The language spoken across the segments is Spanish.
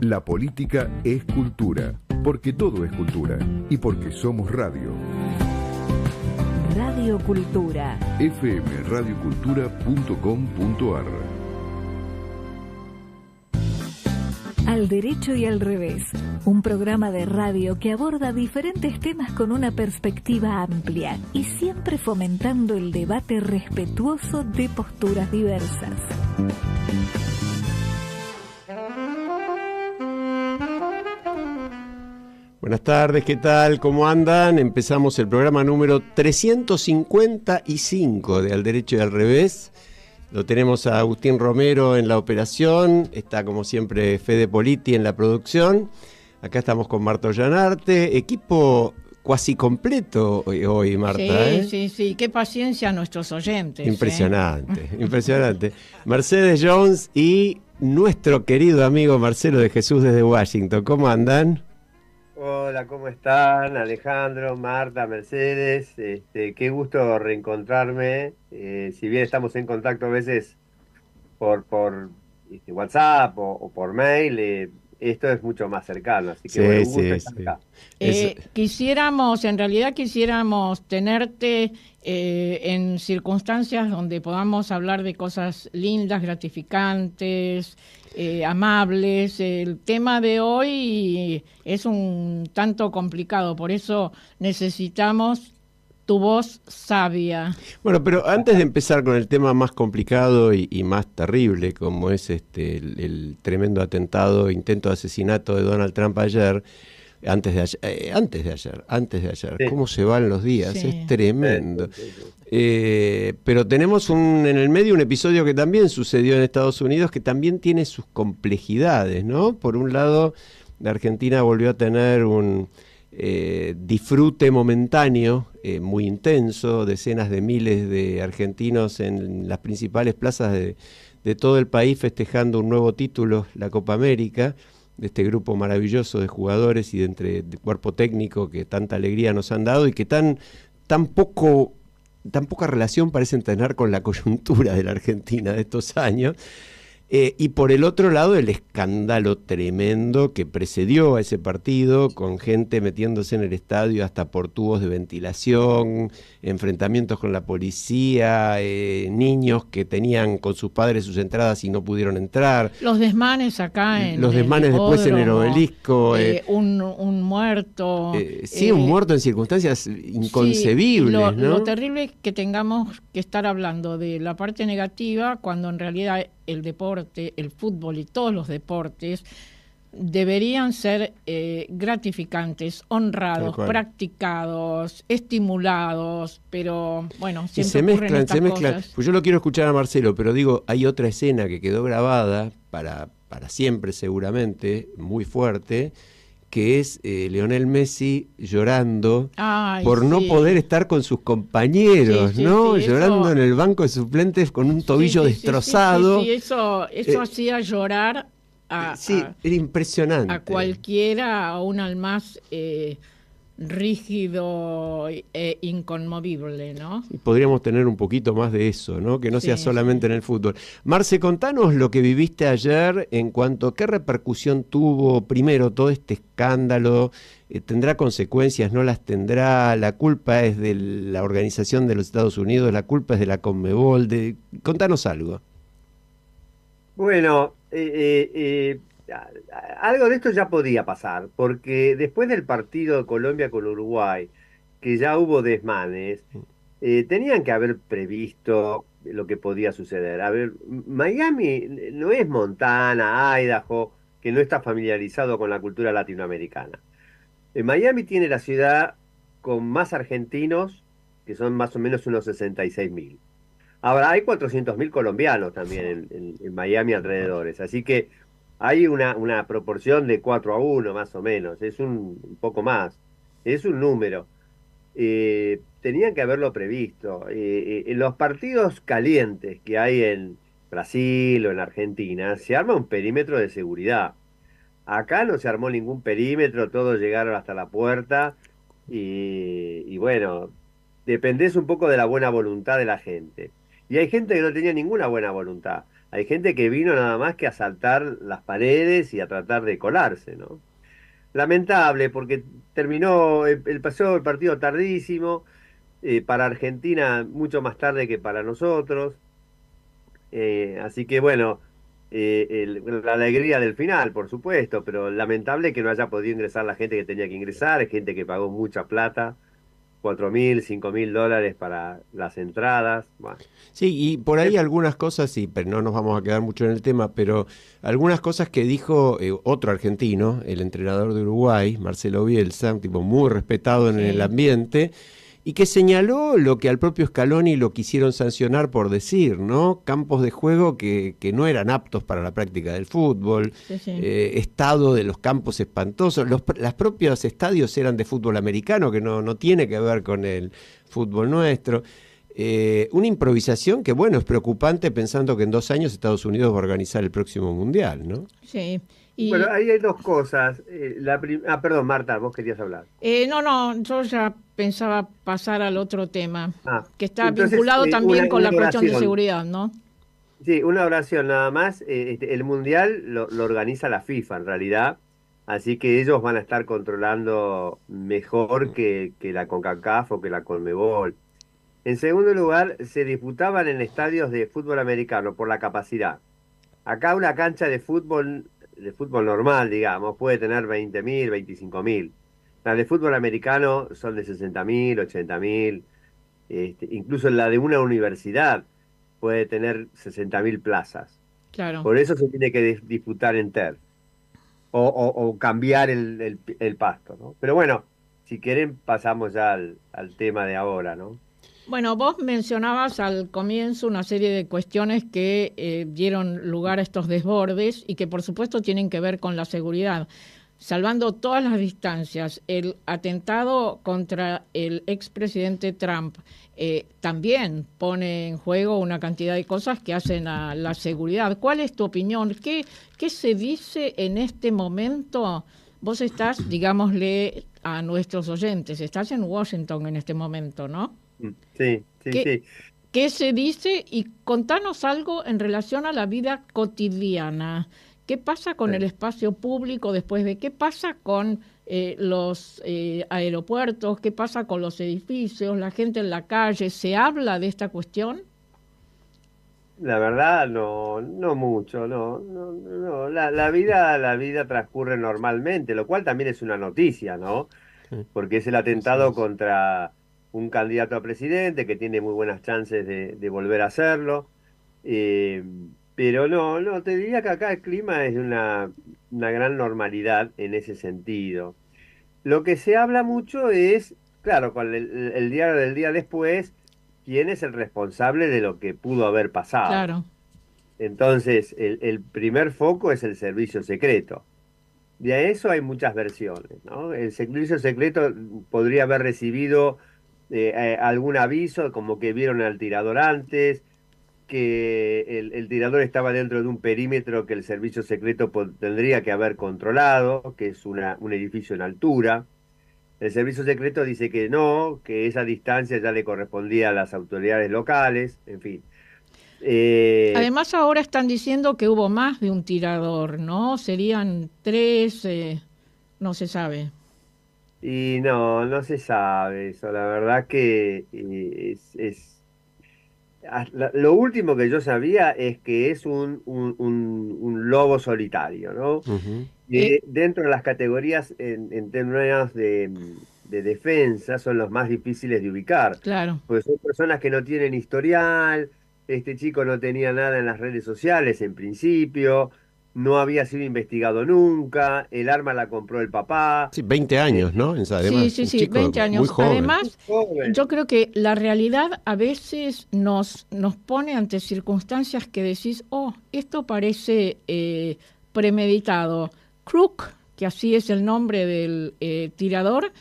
La política es cultura, porque todo es cultura y porque somos radio. Radio Cultura. fmradiocultura.com.ar. Al derecho y al revés, un programa de radio que aborda diferentes temas con una perspectiva amplia y siempre fomentando el debate respetuoso de posturas diversas. Buenas tardes, ¿qué tal? ¿Cómo andan? Empezamos el programa número 355 de Al Derecho y al Revés. Lo tenemos a Agustín Romero en la operación, está como siempre Fede Politi en la producción. Acá estamos con Marta Ollanarte, equipo cuasi completo hoy, Marta. Sí, qué paciencia a nuestros oyentes. Impresionante, impresionante. Mercedes Jones y nuestro querido amigo Marcelo de Jesús desde Washington. ¿Cómo andan? Hola, ¿cómo están? Alejandro, Marta, Mercedes, qué gusto reencontrarme. Si bien estamos en contacto a veces por WhatsApp o por mail, esto es mucho más cercano, así que bueno, un gusto estar acá. En realidad quisiéramos tenerte en circunstancias donde podamos hablar de cosas lindas, gratificantes, amables. El tema de hoy es un tanto complicado, por eso necesitamos tu voz sabia. Bueno, pero antes de empezar con el tema más complicado y más terrible, como es el tremendo intento de asesinato de Donald Trump ayer, antes de ayer, Sí. cómo se van los días, Sí. es tremendo. Sí. Pero tenemos en el medio un episodio que también sucedió en Estados Unidos, que también tiene sus complejidades, ¿no? Por un lado, la Argentina volvió a tener un disfrute momentáneo, muy intenso, decenas de miles de argentinos en las principales plazas de todo el país festejando un nuevo título, la Copa América, de este grupo maravilloso de jugadores y de cuerpo técnico que tanta alegría nos han dado y que tan poca relación parecen tener con la coyuntura de la Argentina de estos años. Y por el otro lado, el escándalo tremendo que precedió a ese partido, con gente metiéndose en el estadio hasta por tubos de ventilación, enfrentamientos con la policía, niños que tenían con sus padres sus entradas y no pudieron entrar. Los desmanes acá en Los desmanes después en el Obelisco. Un muerto. Un muerto en circunstancias inconcebibles, sí, ¿no? Lo terrible es que tengamos que estar hablando de la parte negativa cuando en realidad el deporte, el fútbol y todos los deportes deberían ser gratificantes, honrados, practicados, estimulados, pero bueno, siempre se mezclan. Cosas. Pues yo lo quiero escuchar a Marcelo, pero digo, hay otra escena que quedó grabada para siempre seguramente, muy fuerte, que es Lionel Messi llorando por no poder estar con sus compañeros, ¿no? Llorando en el banco de suplentes con un tobillo destrozado. Eso hacía llorar era impresionante. a cualquiera, aún al más rígido e inconmovible, ¿no? Y podríamos tener un poquito más de eso, ¿no? Que no sea solamente en el fútbol. Marce, contanos lo que viviste ayer en cuanto a qué repercusión tuvo primero todo este escándalo. ¿Tendrá consecuencias? ¿No las tendrá? ¿La culpa es de la Organización de los Estados Unidos? ¿La culpa es de la Conmebol? Contanos algo. Bueno, algo de esto ya podía pasar, porque después del partido de Colombia con Uruguay, que ya hubo desmanes, tenían que haber previsto lo que podía suceder. A ver, Miami no es Montana, Idaho, que no está familiarizado con la cultura latinoamericana. Miami tiene la ciudad con más argentinos, que son más o menos unos 66.000. Ahora, hay 400.000 colombianos también en Miami alrededores, así que hay una proporción de 4-1 más o menos, es un poco más, es un número. Tenían que haberlo previsto. En los partidos calientes que hay en Brasil o en Argentina, se arma un perímetro de seguridad. Acá no se armó ningún perímetro, todos llegaron hasta la puerta y bueno, dependés un poco de la buena voluntad de la gente. Y hay gente que no tenía ninguna buena voluntad. Hay gente que vino nada más que a saltar las paredes y a tratar de colarse, ¿no? Lamentable, porque terminó, pasó el partido tardísimo, para Argentina mucho más tarde que para nosotros. Así que bueno, la alegría del final, por supuesto, pero lamentable que no haya podido ingresar la gente que tenía que ingresar, gente que pagó mucha plata, 4.000, $5.000 para las entradas. Bueno. Sí, y por ahí algunas cosas, sí, pero no nos vamos a quedar mucho en el tema, pero algunas cosas que dijo otro argentino, el entrenador de Uruguay, Marcelo Bielsa, un tipo muy respetado en el ambiente, y que señaló lo que al propio Scaloni lo quisieron sancionar por decir, ¿no? Campos de juego que no eran aptos para la práctica del fútbol, estado de los campos espantosos, las propios estadios eran de fútbol americano, que no tiene que ver con el fútbol nuestro. Una improvisación que, bueno, es preocupante pensando que en 2 años Estados Unidos va a organizar el próximo Mundial, ¿no? Sí. Y, bueno, ahí hay dos cosas. Perdón, Marta, vos querías hablar. No, yo ya pensaba pasar al otro tema, que está entonces, vinculado también con la cuestión de oración. seguridad, ¿no? Sí, una oración nada más. El Mundial lo organiza la FIFA, en realidad. Así que ellos van a estar controlando mejor que la CONCACAF o que la CONMEBOL. En segundo lugar, se disputaban en estadios de fútbol americano por la capacidad. Acá una cancha de fútbol normal, digamos, puede tener 20.000, 25.000. Las de fútbol americano son de 60.000, 80.000. Incluso la de una universidad puede tener 60.000 plazas. Claro. Por eso se tiene que disputar en turf. O cambiar el pasto, ¿no? Pero bueno, si quieren pasamos ya al tema de ahora, ¿no? Bueno, vos mencionabas al comienzo una serie de cuestiones que dieron lugar a estos desbordes y que por supuesto tienen que ver con la seguridad. Salvando todas las distancias, el atentado contra el expresidente Trump también pone en juego una cantidad de cosas que hacen a la seguridad. ¿Cuál es tu opinión? ¿Qué se dice en este momento? Vos estás, digámosle a nuestros oyentes, estás en Washington en este momento, ¿no? Sí. ¿Qué se dice? Y contanos algo en relación a la vida cotidiana. ¿Qué pasa con el espacio público después de qué pasa con los aeropuertos? ¿Qué pasa con los edificios? ¿La gente en la calle? ¿Se habla de esta cuestión? La verdad, no mucho, no. La vida transcurre normalmente, lo cual también es una noticia, ¿no? Porque es el atentado contra un candidato a presidente que tiene muy buenas chances de volver a hacerlo. Pero no, te diría que acá el clima es una gran normalidad en ese sentido. Lo que se habla mucho es, claro, con el diario del día después, quién es el responsable de lo que pudo haber pasado. Claro. Entonces, el primer foco es el servicio secreto. De eso hay muchas versiones, ¿no? El servicio secreto podría haber recibido algún aviso, como que vieron al tirador antes, que el tirador estaba dentro de un perímetro que el servicio secreto tendría que haber controlado, que es un edificio en altura. El servicio secreto dice que no, que esa distancia ya le correspondía a las autoridades locales, en fin. Además ahora están diciendo que hubo más de un tirador, ¿no? Serían 3, no se sabe. Y no se sabe eso, la verdad que lo último que yo sabía es que es un lobo solitario, ¿no? Dentro de las categorías en términos de defensa son los más difíciles de ubicar. Claro. Pues son personas que no tienen historial, este chico no tenía nada en las redes sociales en principio, no había sido investigado nunca, el arma la compró el papá. Sí, 20 años, ¿no? Además, sí, 20 años. Muy joven. Además, yo creo que la realidad a veces nos pone ante circunstancias que decís, esto parece premeditado. Crook, que así es el nombre del tirador,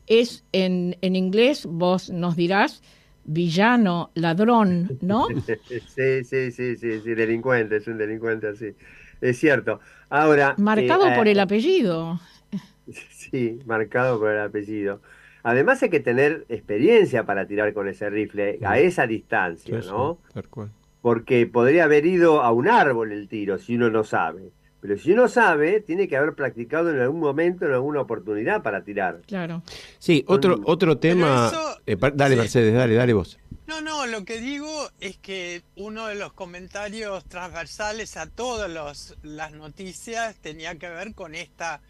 es en inglés, vos nos dirás, villano, ladrón, ¿no? Sí, delincuente, es un delincuente así. Es cierto. Ahora, marcado por el apellido. Sí, marcado por el apellido. Además hay que tener experiencia para tirar con ese rifle a esa distancia, ¿no? Tal cual. porque podría haber ido a un árbol el tiro si uno no sabe. Pero si uno sabe, tiene que haber practicado en algún momento, en alguna oportunidad para tirar. Claro. Sí, otro tema. eso, Dale, sí. Mercedes, dale vos. No, lo que digo es que uno de los comentarios transversales a todas las noticias tenía que ver con esta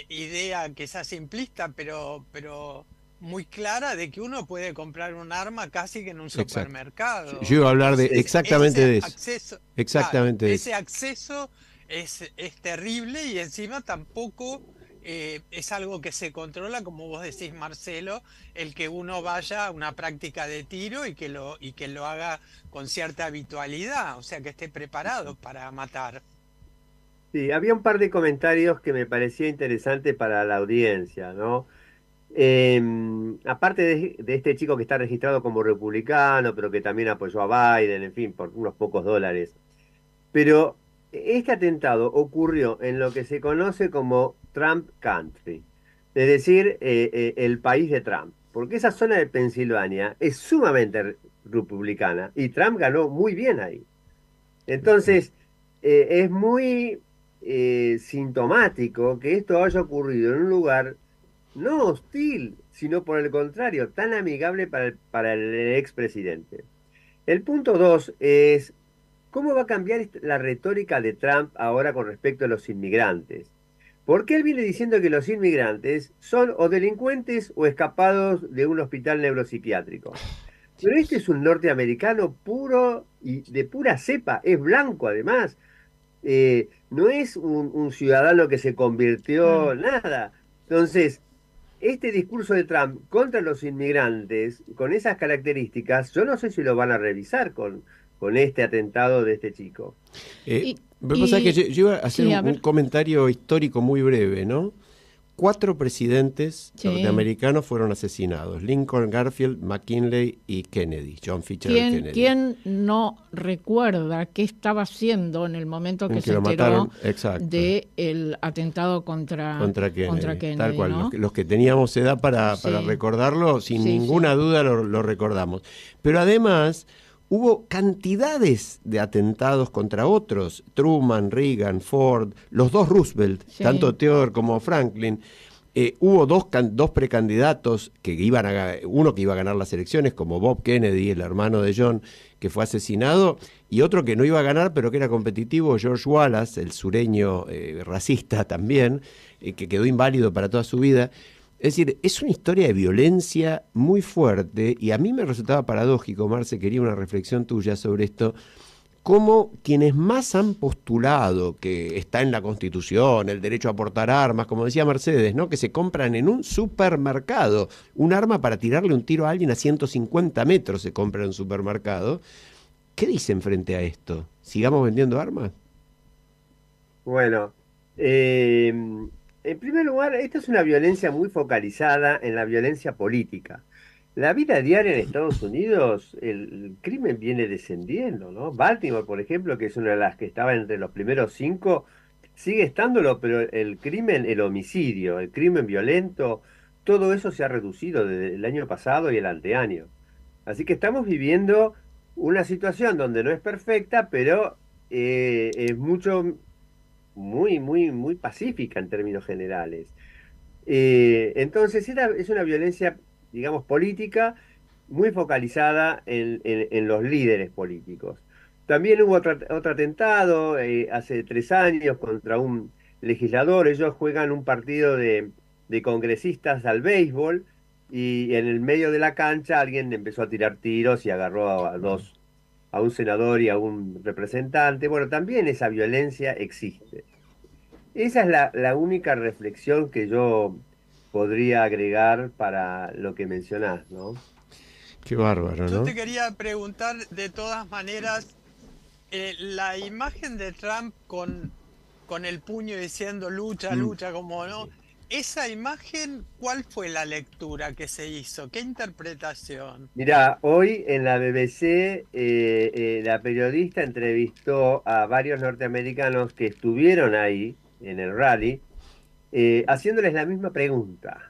idea que es simplista, pero muy clara, de que uno puede comprar un arma casi que en un supermercado. Yo iba a hablar de exactamente de eso. Acceso, Exactamente claro, de eso. ese acceso es terrible, y encima tampoco es algo que se controla, como vos decís, Marcelo, el que uno vaya a una práctica de tiro y que lo haga con cierta habitualidad, o sea, que esté preparado para matar. Sí, había un par de comentarios que me parecía interesante para la audiencia, ¿no? Aparte de este chico que está registrado como republicano, pero que también apoyó a Biden, en fin, por unos pocos dólares. Pero este atentado ocurrió en lo que se conoce como Trump Country, es decir, el país de Trump, porque esa zona de Pensilvania es sumamente republicana y Trump ganó muy bien ahí. Entonces, es muy sintomático que esto haya ocurrido en un lugar no hostil, sino por el contrario, tan amigable para el expresidente. El punto dos es, ¿cómo va a cambiar la retórica de Trump ahora con respecto a los inmigrantes? Porque él viene diciendo que los inmigrantes son o delincuentes o escapados de un hospital neuropsiquiátrico. Pero este es un norteamericano puro y de pura cepa, es blanco además. No es un ciudadano que se convirtió en nada. Entonces, este discurso de Trump contra los inmigrantes, con esas características, yo no sé si lo van a revisar con este atentado de este chico. Vos sabés que yo iba a hacer un comentario histórico muy breve, ¿no? 4 presidentes norteamericanos fueron asesinados: Lincoln, Garfield, McKinley y Kennedy, John Fitzgerald Kennedy. ¿Quién no recuerda qué estaba haciendo en el momento que se enteró del atentado contra Kennedy? Tal cual, ¿no? los que teníamos edad para recordarlo, sin ninguna duda lo recordamos. Pero además hubo cantidades de atentados contra otros: Truman, Reagan, Ford, los dos Roosevelt, tanto Theodore como Franklin. Hubo dos precandidatos uno que iba a ganar las elecciones, como Bob Kennedy, el hermano de John, que fue asesinado, y otro que no iba a ganar, pero que era competitivo, George Wallace, el sureño racista también, que quedó inválido para toda su vida. Es decir, es una historia de violencia muy fuerte, y a mí me resultaba paradójico, Marce, quería una reflexión tuya sobre esto, cómo quienes más han postulado que está en la Constitución el derecho a portar armas, como decía Mercedes, ¿no? Que se compran en un supermercado un arma para tirarle un tiro a alguien a 150 metros, se compra en un supermercado. ¿Qué dicen frente a esto? ¿Sigamos vendiendo armas? Bueno, en primer lugar, esta es una violencia muy focalizada en la violencia política. La vida diaria en Estados Unidos, el crimen viene descendiendo, ¿no? Baltimore, por ejemplo, que es una de las que estaba entre los primeros 5, sigue estándolo, pero el crimen, el homicidio, el crimen violento, todo eso se ha reducido desde el año pasado y el anteaño. Así que estamos viviendo una situación donde no es perfecta, pero es muy pacífica en términos generales. Entonces, es una violencia, digamos, política muy focalizada en los líderes políticos. También hubo otro atentado hace 3 años contra un legislador. Ellos juegan un partido de congresistas al béisbol, y en el medio de la cancha alguien empezó a tirar tiros y agarró a un senador y a un representante. Bueno, también esa violencia existe. Esa es la única reflexión que yo podría agregar para lo que mencionás, ¿no? Qué bárbaro, ¿no? Yo te quería preguntar, de todas maneras, la imagen de Trump con el puño diciendo lucha, como no, esa imagen, ¿cuál fue la lectura que se hizo? ¿Qué interpretación? Mirá, hoy en la BBC la periodista entrevistó a varios norteamericanos que estuvieron ahí en el rally, haciéndoles la misma pregunta.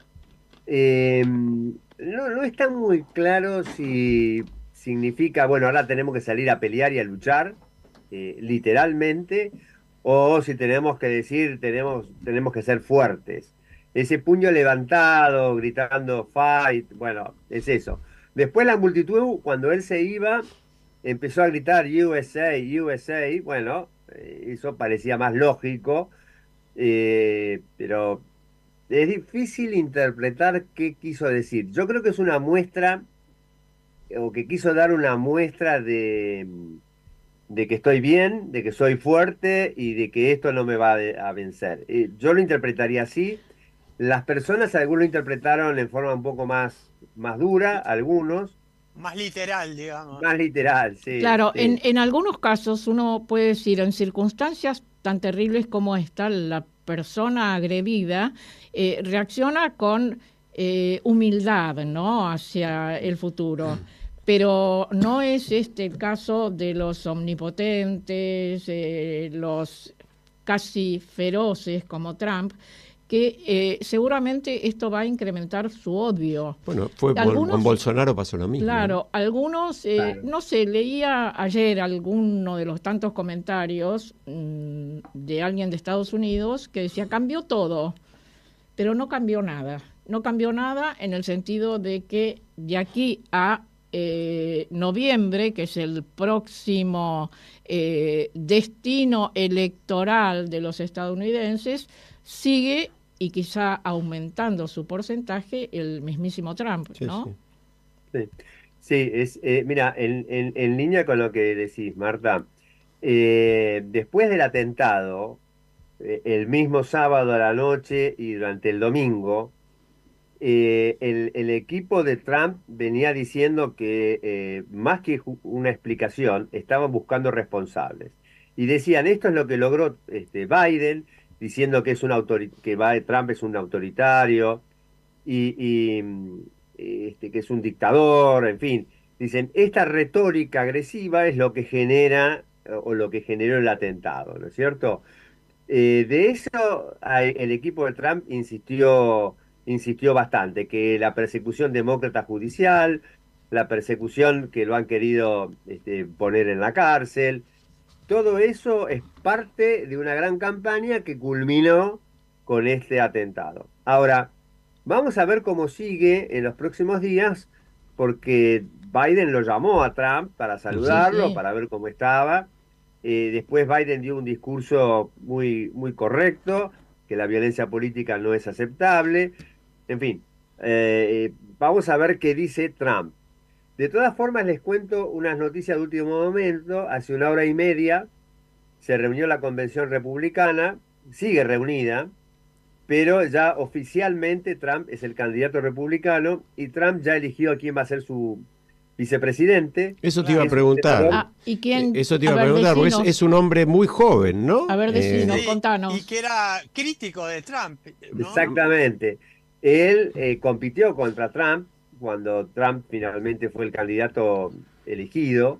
No está muy claro si significa, bueno, ahora tenemos que salir a pelear y a luchar, literalmente, o si tenemos que decir, tenemos que ser fuertes. Ese puño levantado, gritando fight, bueno, es eso. Después la multitud, cuando él se iba, empezó a gritar USA, USA, bueno, eso parecía más lógico, pero es difícil interpretar qué quiso decir. Yo creo que es una muestra, o que quiso dar una muestra de que estoy bien, de que soy fuerte y de que esto no me va a vencer. Yo lo interpretaría así. Las personas, algunos lo interpretaron en forma un poco más dura, algunos, Más literal, digamos. más literal, sí. Claro, Sí. en algunos casos uno puede decir, en circunstancias tan terribles como esta, la persona agredida reacciona con humildad, ¿no?, hacia el futuro. Pero no es este el caso de los omnipotentes, los casi feroces como Trump, que seguramente esto va a incrementar su odio. Bueno, con Bolsonaro pasó lo mismo. Claro, algunos, Claro. no sé, leía ayer alguno de los tantos comentarios de alguien de Estados Unidos que decía, cambió todo, pero no cambió nada. No cambió nada en el sentido de que de aquí a noviembre, que es el próximo destino electoral de los estadounidenses, sigue y quizá aumentando su porcentaje el mismísimo Trump, Sí, ¿no? sí. Sí, mira, en línea con lo que decís, Marta, después del atentado, el mismo sábado a la noche y durante el domingo, el equipo de Trump venía diciendo que más que una explicación, estaban buscando responsables. Y decían, esto es lo que logró Biden, diciendo que Trump es un autoritario y que es un dictador, en fin. Dicen, esta retórica agresiva es lo que genera o lo que generó el atentado, ¿no es cierto? De eso el equipo de Trump insistió bastante, que la persecución demócrata judicial, la persecución que lo han querido poner en la cárcel, todo eso es parte de una gran campaña que culminó con este atentado. Ahora, vamos a ver cómo sigue en los próximos días, porque Biden lo llamó a Trump para saludarlo, Sí. para ver cómo estaba. Después Biden dio un discurso muy correcto, que la violencia política no es aceptable. En fin, vamos a ver qué dice Trump. De todas formas, les cuento unas noticias de último momento. Hace una hora y media se reunió la convención republicana, sigue reunida, pero ya oficialmente Trump es el candidato republicano y Trump ya eligió a quién va a ser su vicepresidente. Eso te iba a Es un preguntar. senador. Ah, ¿y quién? Eso te iba a ver, preguntar, porque decinos. es un hombre muy joven, ¿no? A ver, decinos. Sí, contanos. y que era crítico de Trump, ¿no? Exactamente. Él compitió contra Trump cuando Trump finalmente fue el candidato elegido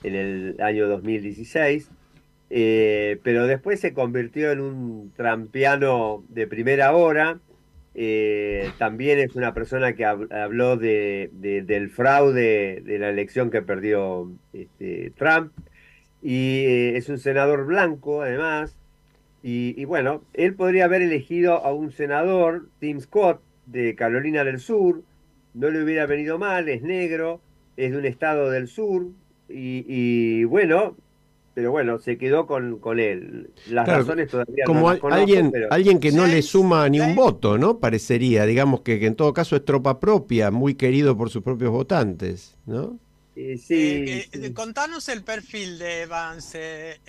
en el año 2016, pero después se convirtió en un trumpiano de primera hora. También es una persona que habló del fraude de la elección que perdió Trump, y es un senador blanco además. Y bueno, él podría haber elegido a un senador, Tim Scott, de Carolina del Sur, no le hubiera venido mal, es negro, es de un estado del sur, y bueno, pero bueno, se quedó con él. Las Claro, razones todavía como no las conozco, pero alguien que no le James suma ni un James- voto, ¿no? Parecería, digamos que en todo caso es tropa propia, muy querido por sus propios votantes, ¿no? sí, sí. Contanos el perfil de Vance,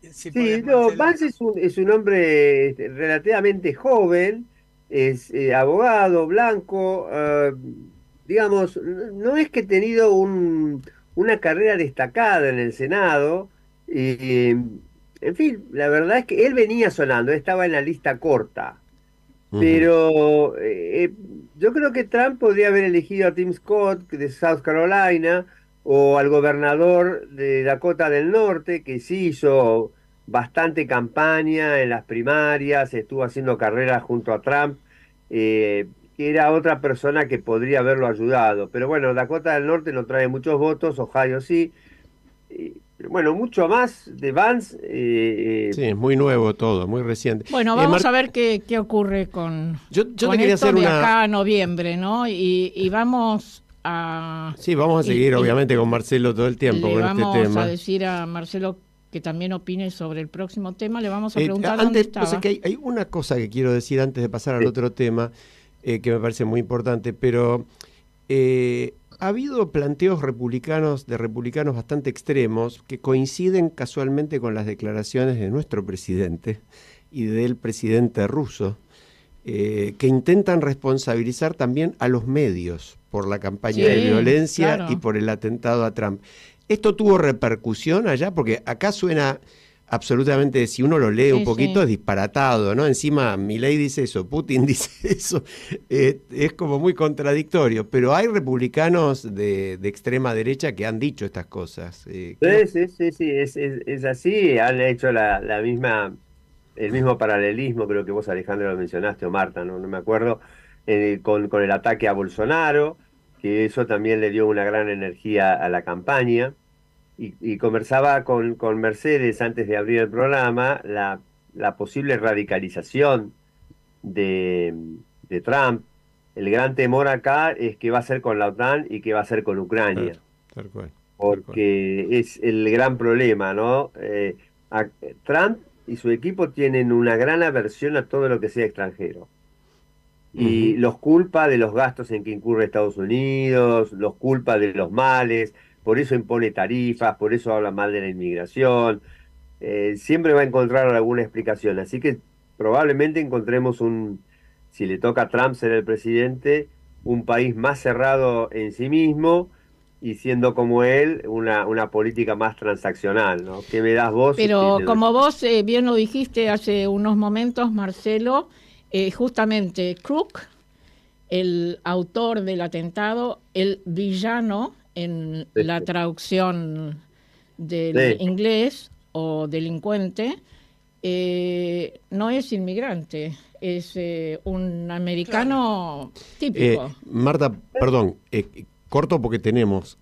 si Sí, podés, no, Marcelo. Vance es un hombre relativamente joven, es abogado, blanco, digamos, no es que ha tenido una carrera destacada en el Senado, y, en fin, la verdad es que él venía sonando, estaba en la lista corta, Ujú. pero yo creo que Trump podría haber elegido a Tim Scott de South Carolina o al gobernador de Dakota del Norte, que sí hizo bastante campaña en las primarias, estuvo haciendo carrera junto a Trump, que era otra persona que podría haberlo ayudado. Pero bueno, Dakota del Norte no trae muchos votos, Ohio sí. Bueno, mucho más de Vance. Sí, es muy nuevo todo, muy reciente. Bueno, vamos a ver qué ocurre con, yo con te quería esto hacer de acá a noviembre, ¿no? Y vamos a... Sí, vamos a seguir obviamente con Marcelo todo el tiempo con este tema. Le vamos a decir a Marcelo que también opine sobre el próximo tema. Le vamos a preguntar dónde estaba. O sea, que hay una cosa que quiero decir antes de pasar al otro tema, que me parece muy importante, pero ha habido planteos de republicanos bastante extremos que coinciden casualmente con las declaraciones de nuestro presidente y del presidente ruso, que intentan responsabilizar también a los medios por la campaña de violencia, claro, y por el atentado a Trump. ¿Esto tuvo repercusión allá? Porque acá suena absolutamente, si uno lo lee un poquito, es disparatado, ¿no? Encima Milei dice eso, Putin dice eso, es como muy contradictorio, pero hay republicanos de extrema derecha que han dicho estas cosas. Sí, es así, han hecho la misma, el mismo paralelismo, creo que vos, Alejandro, lo mencionaste, o Marta, no me acuerdo, con el ataque a Bolsonaro, que eso también le dio una gran energía a la campaña. Y conversaba con Mercedes antes de abrir el programa la posible radicalización de Trump. El gran temor acá es qué va a hacer con la OTAN y qué va a hacer con Ucrania. Tal cual. Porque es el gran problema, ¿no? Trump y su equipo tienen una gran aversión a todo lo que sea extranjero. Y los culpa de los gastos en que incurre Estados Unidos, los culpa de los males. Por eso impone tarifas, por eso habla mal de la inmigración. Siempre va a encontrar alguna explicación. Así que probablemente encontremos si le toca a Trump ser el presidente, un país más cerrado en sí mismo y siendo como él una política más transaccional, ¿no? ¿Qué me das vos? Pero como vos bien lo dijiste hace unos momentos, Marcelo, justamente Crook, el autor del atentado, el villano, en la traducción del inglés, o delincuente, no es inmigrante, es un americano típico. Marta, perdón, corto porque tenemos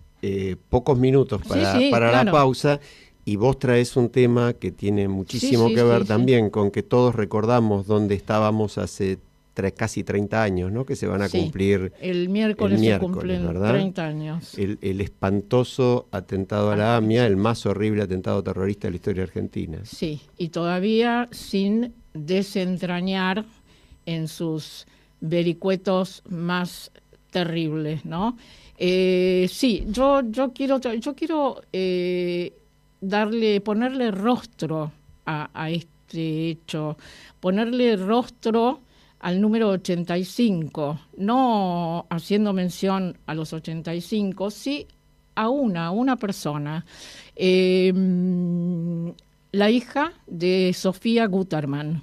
pocos minutos para la pausa, y vos traes un tema que tiene muchísimo que ver también con que todos recordamos dónde estábamos hace casi 30 años, ¿no? Que se van a cumplir el miércoles se cumplen, ¿verdad? 30 años. El espantoso atentado a la AMIA, el más horrible atentado terrorista de la historia argentina. Sí, y todavía sin desentrañar en sus vericuetos más terribles, ¿no? Sí, yo quiero ponerle rostro a este hecho, ponerle rostro al número 85, no haciendo mención a los 85, sí a una persona, la hija de Sofía Guterman.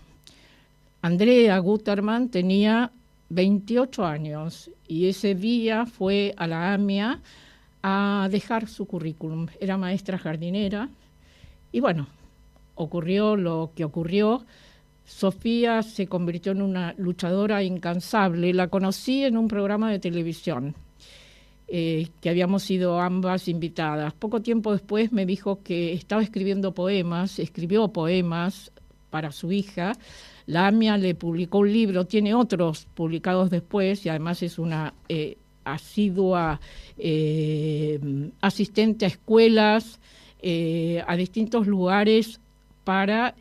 Andrea Guterman tenía 28 años y ese día fue a la AMIA a dejar su currículum. Era maestra jardinera y bueno, ocurrió lo que ocurrió. Sofía se convirtió en una luchadora incansable. La conocí en un programa de televisión, que habíamos sido ambas invitadas. Poco tiempo después me dijo que estaba escribió poemas para su hija. La AMIA le publicó un libro, tiene otros publicados después, y además es una asidua asistente a escuelas, a distintos lugares, para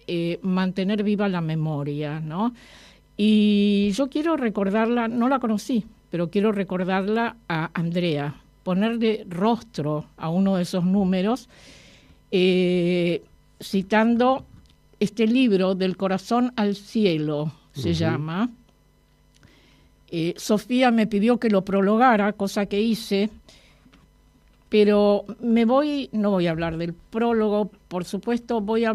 mantener viva la memoria, ¿no? Y yo quiero recordarla, no la conocí, pero quiero recordarla a Andrea, ponerle rostro a uno de esos números, citando este libro, Del corazón al cielo, se llama. Sofía me pidió que lo prologara, cosa que hice, pero no voy a hablar del prólogo, por supuesto, voy a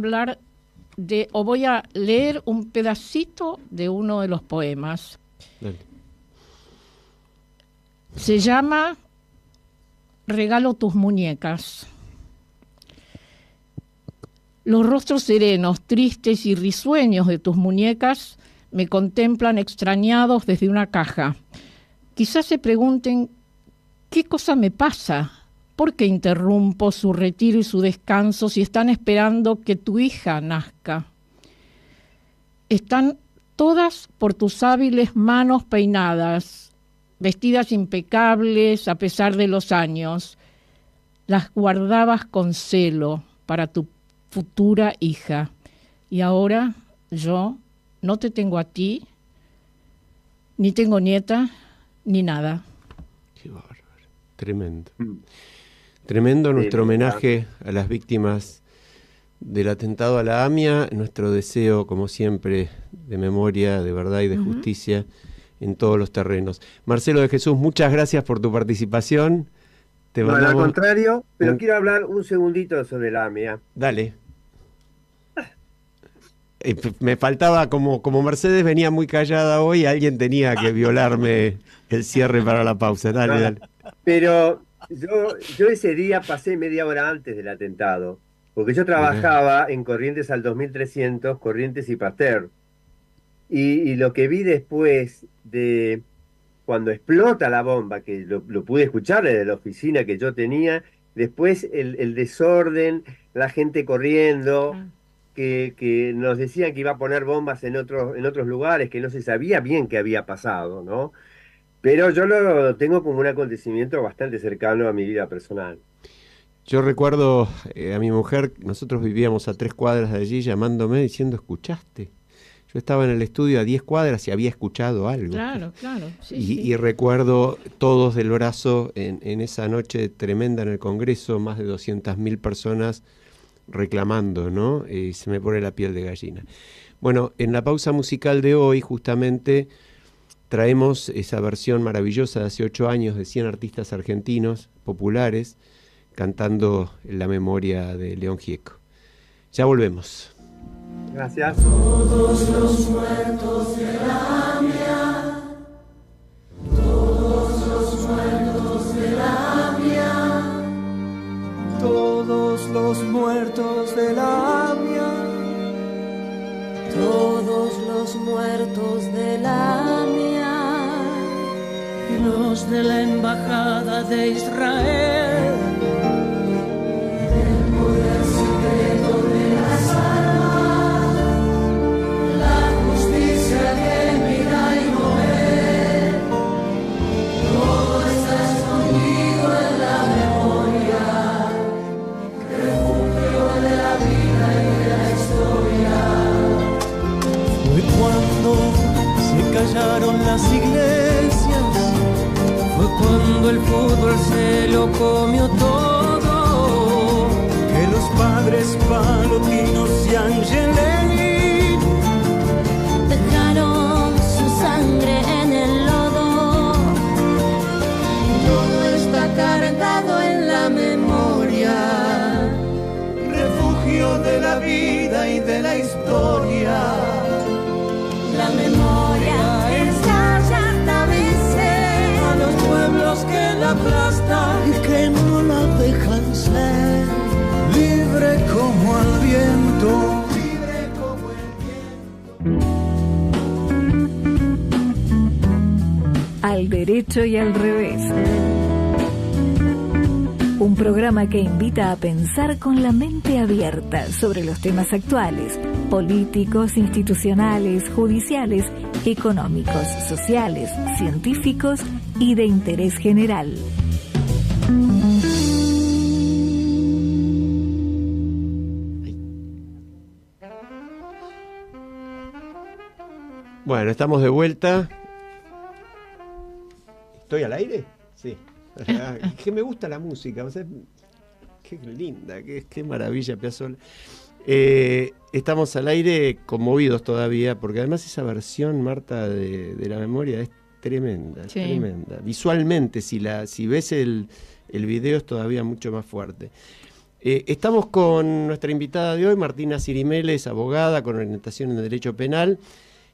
leer un pedacito de uno de los poemas. Dale. Se llama Regalo tus muñecas. Los rostros serenos, tristes y risueños de tus muñecas me contemplan extrañados desde una caja. Quizás se pregunten, ¿qué cosa me pasa? ¿Por qué interrumpo su retiro y su descanso si están esperando que tu hija nazca? Están todas por tus hábiles manos peinadas, vestidas impecables a pesar de los años. Las guardabas con celo para tu futura hija. Y ahora yo no te tengo a ti, ni tengo nieta, ni nada. Qué bárbaro. Tremendo. Tremendo nuestro homenaje a las víctimas del atentado a la AMIA, nuestro deseo, como siempre, de memoria, de verdad y de justicia en todos los terrenos. Marcelo de Jesús, muchas gracias por tu participación. Te mandamos... No, al contrario, pero quiero hablar un segundito sobre la AMIA. Dale. Me faltaba, como Mercedes venía muy callada hoy, alguien tenía que violarme el cierre para la pausa. Dale, dale. Pero yo ese día pasé media hora antes del atentado, porque yo trabajaba en Corrientes al 2300, Corrientes y Pasteur. Y lo que vi después de cuando explota la bomba, que lo pude escuchar desde la oficina que yo tenía, después el desorden, la gente corriendo, que nos decían que iba a poner bombas en otros lugares, que no se sabía bien qué había pasado, ¿no? Pero yo lo tengo como un acontecimiento bastante cercano a mi vida personal. Yo recuerdo a mi mujer, nosotros vivíamos a 3 cuadras de allí, llamándome diciendo, ¿escuchaste? Yo estaba en el estudio a 10 cuadras y había escuchado algo. Claro, claro. Sí, y recuerdo todos del brazo en esa noche tremenda en el Congreso, más de 200.000 personas reclamando, ¿no? Y se me pone la piel de gallina. Bueno, en la pausa musical de hoy, justamente, traemos esa versión maravillosa de hace 8 años de 100 artistas argentinos populares cantando en la memoria de León Gieco. Ya volvemos. Gracias. Todos los muertos de la AMIA, todos los muertos de la AMIA, todos los muertos de la AMIA, todos los muertos de la AMIA, y los de la Embajada de Israel, el poder secreto de las armas, la justicia que mira y no ve, todo está escondido en la memoria, refugio de la vida y de la historia. fue cuando se callaron las iglesias, fue cuando el fútbol se lo comió todo, que los padres Palotinos y Angelini Dejaron su sangre en el lodo, todo está cargado en la memoria, refugio de la vida y de la historia. la memoria ensaya hasta vencer A los pueblos que la aplastan y que no la dejan ser, libre como el viento, libre como el viento. Al derecho y al revés. Un programa que invita a pensar con la mente abierta sobre los temas actuales, políticos, institucionales, judiciales, económicos, sociales, científicos y de interés general. Bueno, estamos de vuelta. ¿Estoy al aire? Sí. Es que me gusta la música, o sea, qué linda, qué maravilla, Piazzolla. Estamos al aire conmovidos todavía, porque además esa versión, Marta, de la memoria es tremenda, Sí. tremenda. Visualmente, si ves el video es todavía mucho más fuerte. Estamos con nuestra invitada de hoy, Martina Cirimeles, abogada con orientación en Derecho Penal,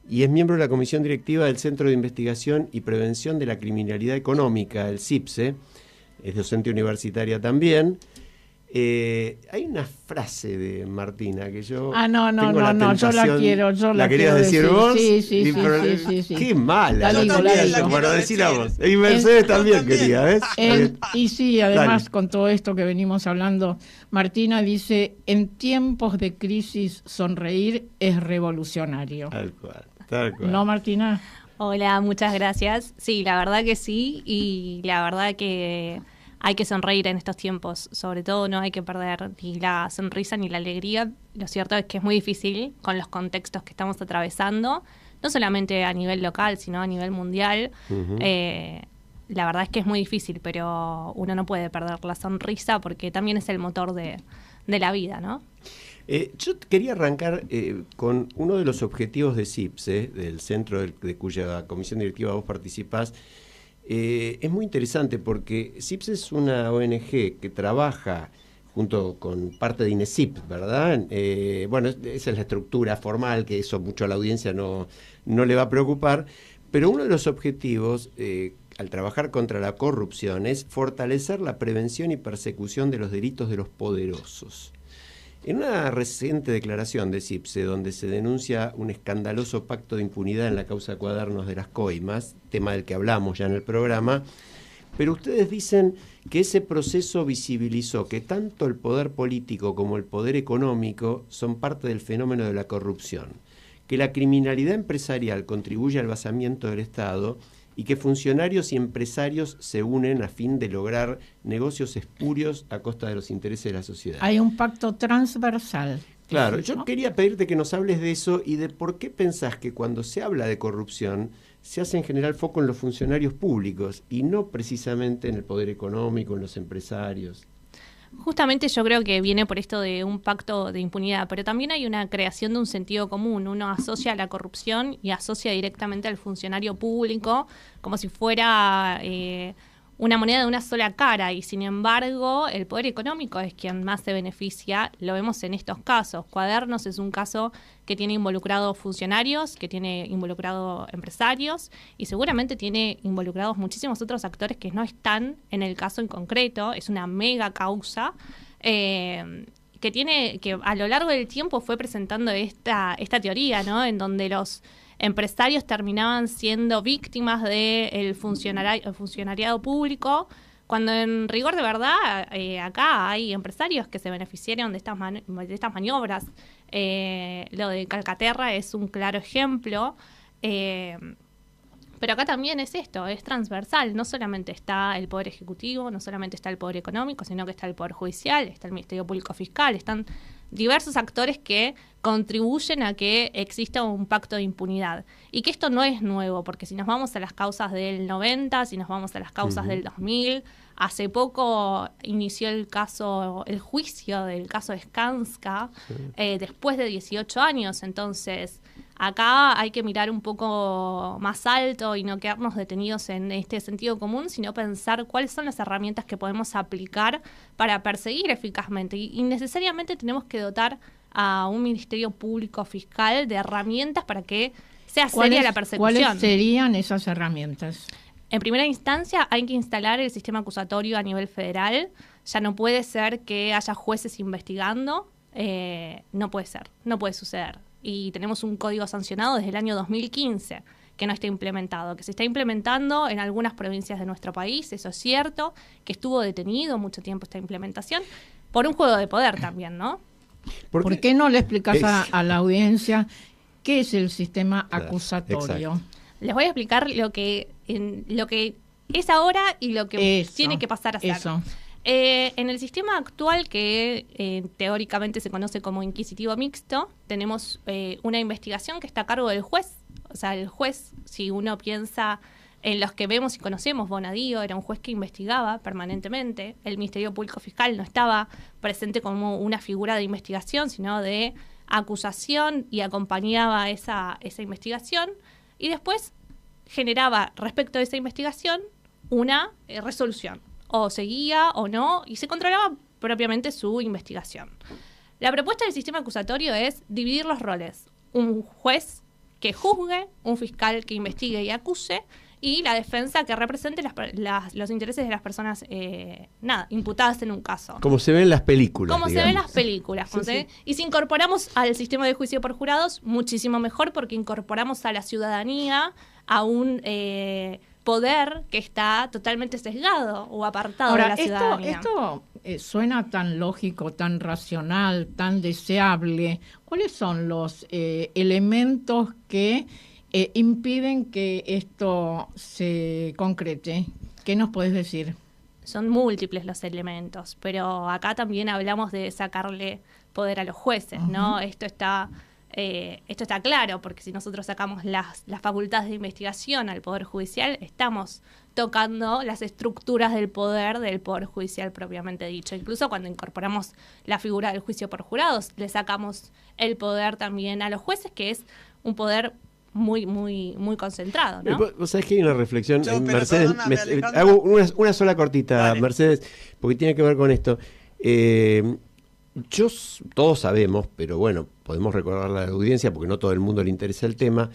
y es miembro de la Comisión Directiva del Centro de Investigación y Prevención de la Criminalidad Económica, el CIPSE, es docente universitaria también. Hay una frase de Martina que yo no, yo la quiero, ¿La querías decir vos? Sí. Qué mala. Bueno, decila vos. Y Mercedes también quería, ¿ves? Y sí, además con todo esto que venimos hablando, Martina dice, en tiempos de crisis sonreír es revolucionario. Tal cual. ¿No, Martina? Hola, muchas gracias. Sí, la verdad que sí, y la verdad que hay que sonreír en estos tiempos, sobre todo no hay que perder ni la sonrisa ni la alegría. Lo cierto es que es muy difícil con los contextos que estamos atravesando, no solamente a nivel local, sino a nivel mundial. Uh-huh. La verdad es que es muy difícil, pero uno no puede perder la sonrisa porque también es el motor de la vida, ¿no? Yo quería arrancar con uno de los objetivos de CIPSE, del centro de cuya comisión directiva vos participás. Es muy interesante porque CIPSE es una ONG que trabaja junto con parte de INESIP, ¿verdad? Bueno, esa es la estructura formal, que eso mucho a la audiencia no le va a preocupar, pero uno de los objetivos al trabajar contra la corrupción es fortalecer la prevención y persecución de los delitos de los poderosos. En una reciente declaración de CIPSE, donde se denuncia un escandaloso pacto de impunidad en la causa Cuadernos de las Coimas, tema del que hablamos ya en el programa, pero ustedes dicen que ese proceso visibilizó que tanto el poder político como el poder económico son parte del fenómeno de la corrupción, que la criminalidad empresarial contribuye al vaciamiento del Estado y que funcionarios y empresarios se unen a fin de lograr negocios espurios a costa de los intereses de la sociedad. Hay un pacto transversal. Claro, yo quería pedirte que nos hables de eso y de por qué pensás que cuando se habla de corrupción se hace en general foco en los funcionarios públicos y no precisamente en el poder económico, en los empresarios. Justamente yo creo que viene por esto de un pacto de impunidad, pero también hay una creación de un sentido común. Uno asocia la corrupción y asocia directamente al funcionario público como si fuera una moneda de una sola cara, y sin embargo el poder económico es quien más se beneficia. Lo vemos en estos casos. Cuadernos es un caso que tiene involucrados funcionarios, que tiene involucrado empresarios y seguramente tiene involucrados muchísimos otros actores que no están en el caso en concreto. Es una mega causa que a lo largo del tiempo fue presentando esta teoría, ¿no? En donde los empresarios terminaban siendo víctimas del funcionariado público, cuando en rigor de verdad acá hay empresarios que se beneficiaron de estas maniobras. Lo de Calcaterra es un claro ejemplo, pero acá también es esto, es transversal. No solamente está el Poder Ejecutivo, no solamente está el Poder Económico, sino que está el Poder Judicial, está el Ministerio Público Fiscal, están diversos actores que contribuyen a que exista un pacto de impunidad. Y que esto no es nuevo, porque si nos vamos a las causas del 90, si nos vamos a las causas del 2000, hace poco inició el juicio del caso de Skanska, después de 18 años. Entonces, acá hay que mirar un poco más alto y no quedarnos detenidos en este sentido común, sino pensar cuáles son las herramientas que podemos aplicar para perseguir eficazmente. Y necesariamente tenemos que dotar a un Ministerio Público Fiscal de herramientas para que sea seria la persecución. ¿Cuáles serían esas herramientas? En primera instancia hay que instalar el sistema acusatorio a nivel federal. Ya no puede ser que haya jueces investigando. No puede ser, no puede suceder. Y tenemos un código sancionado desde el año 2015 que no está implementado, que se está implementando en algunas provincias de nuestro país, eso es cierto, que estuvo detenido mucho tiempo esta implementación, por un juego de poder también, ¿no? ¿Por qué no le explicas a la audiencia qué es el sistema acusatorio? Exacto. Les voy a explicar lo que es ahora y lo que tiene que pasar a ser. En el sistema actual, que teóricamente se conoce como inquisitivo mixto, tenemos una investigación que está a cargo del juez. O sea, el juez, si uno piensa en los que vemos y conocemos, Bonadío era un juez que investigaba permanentemente. El Ministerio Público Fiscal no estaba presente como una figura de investigación, sino de acusación, y acompañaba esa investigación. Y después generaba respecto a esa investigación una resolución. O seguía o no, y se controlaba propiamente su investigación. La propuesta del sistema acusatorio es dividir los roles. Un juez que juzgue, un fiscal que investigue y acuse, y la defensa que represente los intereses de las personas imputadas en un caso. Como se ve en las películas. Como se ve en las películas. Sí. Y si incorporamos al sistema de juicio por jurados, muchísimo mejor, porque incorporamos a la ciudadanía a un poder que está totalmente sesgado o apartado de la ciudadanía. Esto suena tan lógico, tan racional, tan deseable. ¿Cuáles son los elementos que impiden que esto se concrete? ¿Qué nos puedes decir? Son múltiples los elementos, pero acá también hablamos de sacarle poder a los jueces, ¿no? Esto está claro, porque si nosotros sacamos las facultades de investigación al Poder Judicial, estamos tocando las estructuras del Poder Judicial propiamente dicho. Incluso cuando incorporamos la figura del juicio por jurados, le sacamos el poder también a los jueces, que es un poder muy, muy, muy concentrado, ¿no? Vos sabés que hay una reflexión, Mercedes, hago una sola cortita, vale. Mercedes, porque tiene que ver con esto. Todos sabemos, pero bueno, podemos recordarle a la audiencia, porque no todo el mundo le interesa el tema,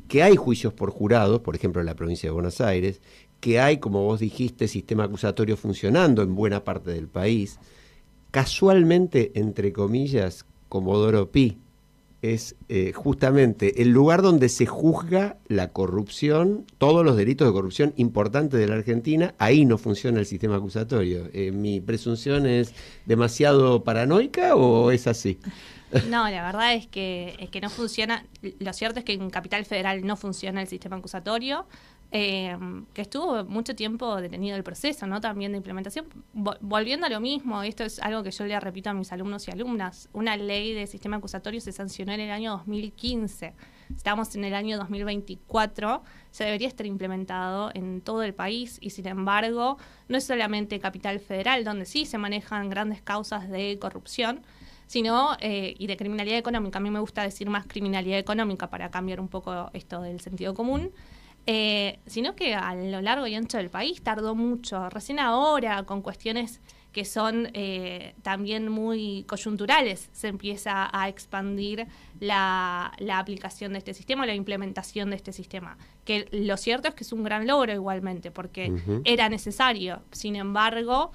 que hay juicios por jurados, por ejemplo en la provincia de Buenos Aires, que hay, como vos dijiste, sistema acusatorio funcionando en buena parte del país. Casualmente, entre comillas, Comodoro Pi es justamente el lugar donde se juzga la corrupción, todos los delitos de corrupción importantes de la Argentina. Ahí no funciona el sistema acusatorio. ¿Mi presunción es demasiado paranoica o es así? No, la verdad es que no funciona. Lo cierto es que en Capital Federal no funciona el sistema acusatorio, que estuvo mucho tiempo detenido el proceso, ¿no? También de implementación. Volviendo a lo mismo, esto es algo que yo le repito a mis alumnos y alumnas, una ley de sistema acusatorio se sancionó en el año 2015. Estamos en el año 2024, se debería estar implementado en todo el país y sin embargo no es solamente Capital Federal, donde sí se manejan grandes causas de corrupción, sino y de criminalidad económica. A mí me gusta decir más criminalidad económica para cambiar un poco esto del sentido común, sino que a lo largo y ancho del país tardó mucho. Recién ahora, con cuestiones que son también muy coyunturales, se empieza a expandir la aplicación de este sistema, la implementación de este sistema. Que lo cierto es que es un gran logro igualmente, porque era necesario. Sin embargo,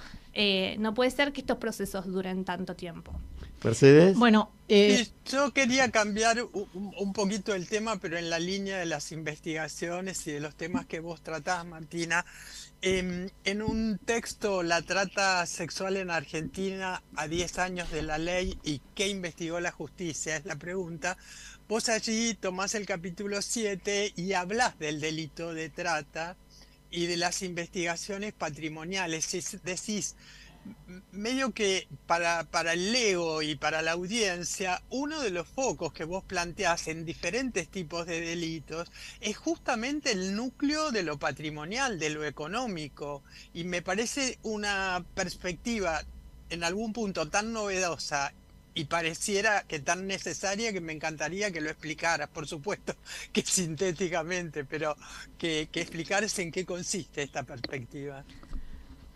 no puede ser que estos procesos duren tanto tiempo. Mercedes. Bueno, yo quería cambiar un poquito el tema, pero en la línea de las investigaciones y de los temas que vos tratás, Martina. En un texto, La trata sexual en Argentina a 10 años de la ley y qué investigó la justicia, es la pregunta. Vos allí tomás el capítulo 7 y hablas del delito de trata y de las investigaciones patrimoniales. Decís, medio que para el lego y para la audiencia, uno de los focos que vos planteás en diferentes tipos de delitos es justamente el núcleo de lo patrimonial, de lo económico, y me parece una perspectiva en algún punto tan novedosa y pareciera que tan necesaria que me encantaría que lo explicaras, por supuesto que sintéticamente, pero que explicaras en qué consiste esta perspectiva.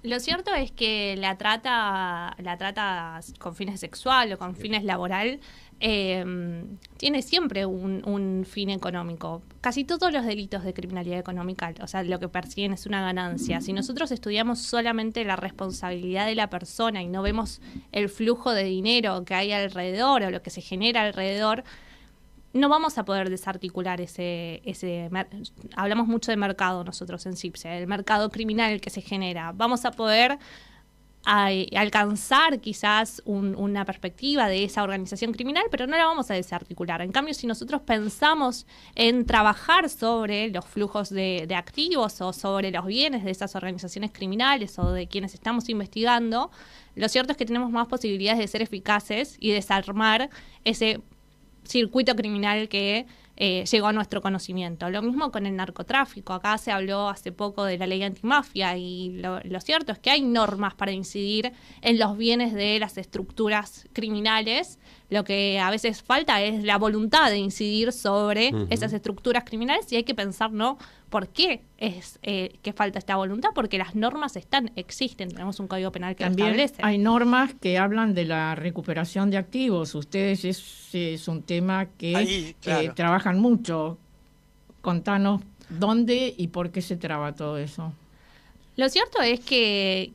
Lo cierto es que la trata con fines sexual o con fines laboral tiene siempre un fin económico. Casi todos los delitos de criminalidad económica, o sea, lo que persiguen es una ganancia. Si nosotros estudiamos solamente la responsabilidad de la persona y no vemos el flujo de dinero que hay alrededor o lo que se genera alrededor, no vamos a poder desarticular hablamos mucho de mercado nosotros en CIPSE, el mercado criminal que se genera. Vamos a poder alcanzar quizás una perspectiva de esa organización criminal, pero no la vamos a desarticular. En cambio, si nosotros pensamos en trabajar sobre los flujos de activos o sobre los bienes de esas organizaciones criminales o de quienes estamos investigando, lo cierto es que tenemos más posibilidades de ser eficaces y desarmar ese circuito criminal que llegó a nuestro conocimiento. Lo mismo con el narcotráfico. Acá se habló hace poco de la ley antimafia y lo cierto es que hay normas para incidir en los bienes de las estructuras criminales. Lo que a veces falta es la voluntad de incidir sobre esas estructuras criminales y hay que pensar, ¿no? ¿Por qué es que falta esta voluntad? Porque las normas existen. Tenemos un código penal que también lo establece. Hay normas que hablan de la recuperación de activos. Ustedes es un tema que ahí, claro, trabajan mucho. Contanos ¿Dónde y por qué se traba todo eso? Lo cierto es que